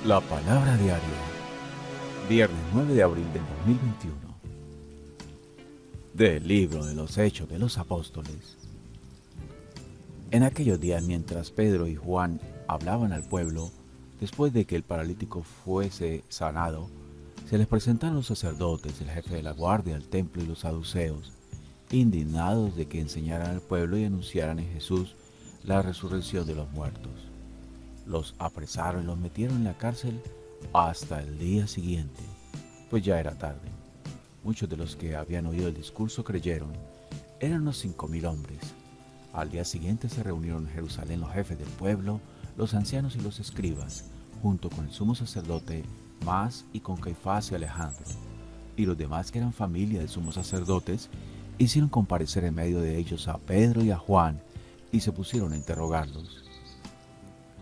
La palabra diaria, viernes 9 de abril del 2021, del libro de los Hechos de los Apóstoles. En aquellos días, mientras Pedro y Juan hablaban al pueblo, después de que el paralítico fuese sanado, se les presentaron los sacerdotes, el jefe de la guardia del templo y los saduceos, indignados de que enseñaran al pueblo y anunciaran en Jesús la resurrección de los muertos. Los apresaron y los metieron en la cárcel hasta el día siguiente, pues ya era tarde. Muchos de los que habían oído el discurso creyeron. Eran unos 5,000 hombres. Al día siguiente se reunieron en Jerusalén los jefes del pueblo, los ancianos y los escribas, junto con el sumo sacerdote Mas y con Caifás y Alejandro. Y los demás que eran familia de sumos sacerdotes hicieron comparecer en medio de ellos a Pedro y a Juan y se pusieron a interrogarlos.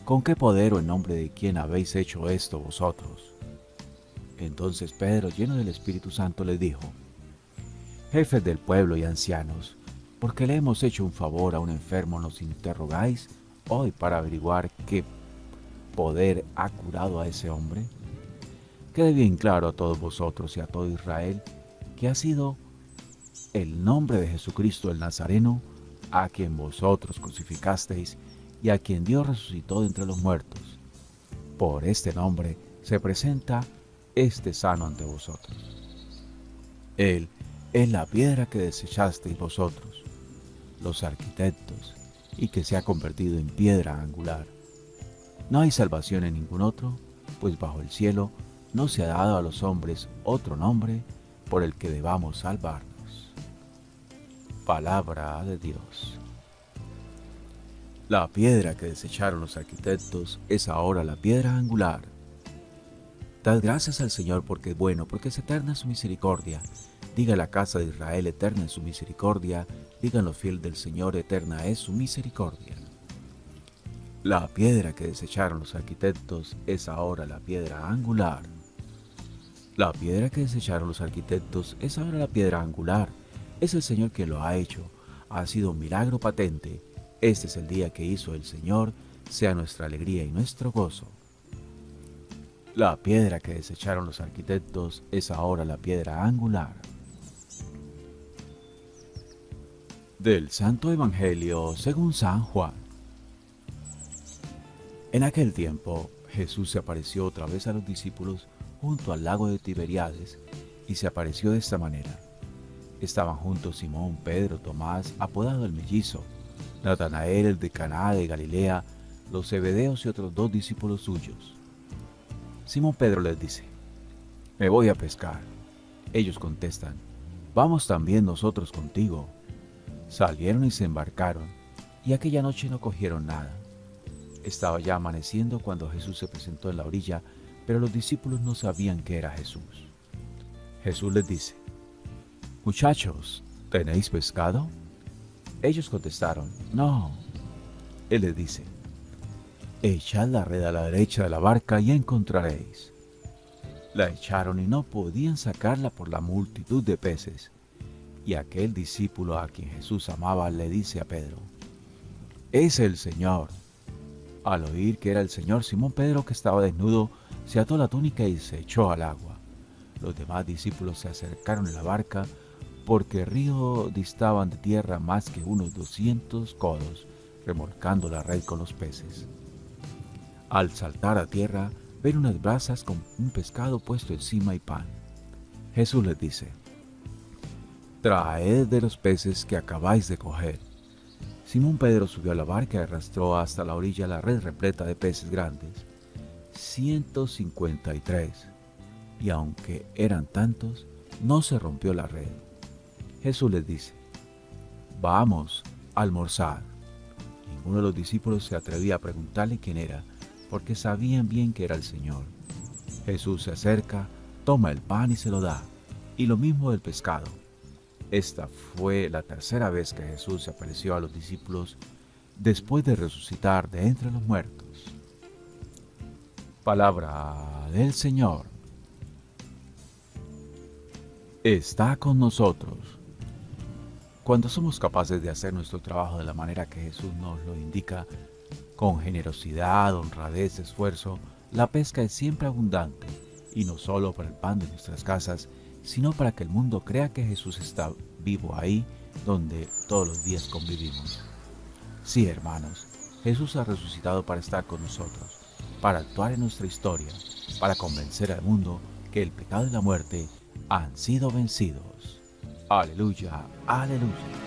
¿Con qué poder o en nombre de quién habéis hecho esto vosotros? Entonces Pedro, lleno del Espíritu Santo, les dijo: Jefes del pueblo y ancianos, porque le hemos hecho un favor a un enfermo, nos interrogáis hoy para averiguar qué poder ha curado a ese hombre. Quede bien claro a todos vosotros y a todo Israel que ha sido el nombre de Jesucristo el Nazareno, a quien vosotros crucificasteis y a quien Dios resucitó de entre los muertos. Por este nombre se presenta este sano ante vosotros. Él es la piedra que desechasteis vosotros, los arquitectos, y que se ha convertido en piedra angular. No hay salvación en ningún otro, pues bajo el cielo no se ha dado a los hombres otro nombre por el que debamos salvarnos. Palabra de Dios. La piedra que desecharon los arquitectos es ahora la piedra angular. Dad gracias al Señor porque es bueno, porque es eterna su misericordia. Diga la casa de Israel, eterna es su misericordia. Digan los fieles del Señor, eterna es su misericordia. La piedra que desecharon los arquitectos es ahora la piedra angular. La piedra que desecharon los arquitectos es ahora la piedra angular. Es el Señor quien lo ha hecho. Ha sido un milagro patente. Este es el día que hizo el Señor, sea nuestra alegría y nuestro gozo. La piedra que desecharon los arquitectos es ahora la piedra angular. Del Santo Evangelio según San Juan. En aquel tiempo, Jesús se apareció otra vez a los discípulos junto al lago de Tiberíades y se apareció de esta manera. Estaban juntos Simón, Pedro, Tomás, apodado el Mellizo, Natanael, el de Caná de Galilea, los Zebedeos y otros 2 discípulos suyos. Simón Pedro les dice: Me voy a pescar. Ellos contestan: Vamos también nosotros contigo. Salieron y se embarcaron, y aquella noche no cogieron nada. Estaba ya amaneciendo cuando Jesús se presentó en la orilla, pero los discípulos no sabían que era Jesús. Jesús les dice: Muchachos, ¿tenéis pescado? Ellos contestaron: No. Él les dice: Echad la red a la derecha de la barca y encontraréis. La echaron y no podían sacarla por la multitud de peces. Y aquel discípulo a quien Jesús amaba le dice a Pedro: Es el Señor. Al oír que era el Señor, Simón Pedro, que estaba desnudo, se ató la túnica y se echó al agua. Los demás discípulos se acercaron en la barca, porque el río distaban de tierra más que unos 200 codos, remolcando la red con los peces. Al saltar a tierra, ven unas brasas con un pescado puesto encima y pan. Jesús les dice: Traed de los peces que acabáis de coger. Simón Pedro subió a la barca y arrastró hasta la orilla la red repleta de peces grandes, 153, y aunque eran tantos, no se rompió la red. Jesús les dice: Vamos, almorzad. Ninguno de los discípulos se atrevía a preguntarle quién era, porque sabían bien que era el Señor. Jesús se acerca, toma el pan y se lo da, y lo mismo del pescado. Esta fue la tercera vez que Jesús se apareció a los discípulos después de resucitar de entre los muertos. Palabra del Señor. Está con nosotros. Cuando somos capaces de hacer nuestro trabajo de la manera que Jesús nos lo indica, con generosidad, honradez, esfuerzo, La pesca es siempre abundante, y no solo para el pan de nuestras casas, sino para que el mundo crea que Jesús está vivo ahí donde todos los días convivimos. Sí, hermanos, Jesús ha resucitado para estar con nosotros, para actuar en nuestra historia, para convencer al mundo que el pecado y la muerte han sido vencidos. Aleluya, aleluya.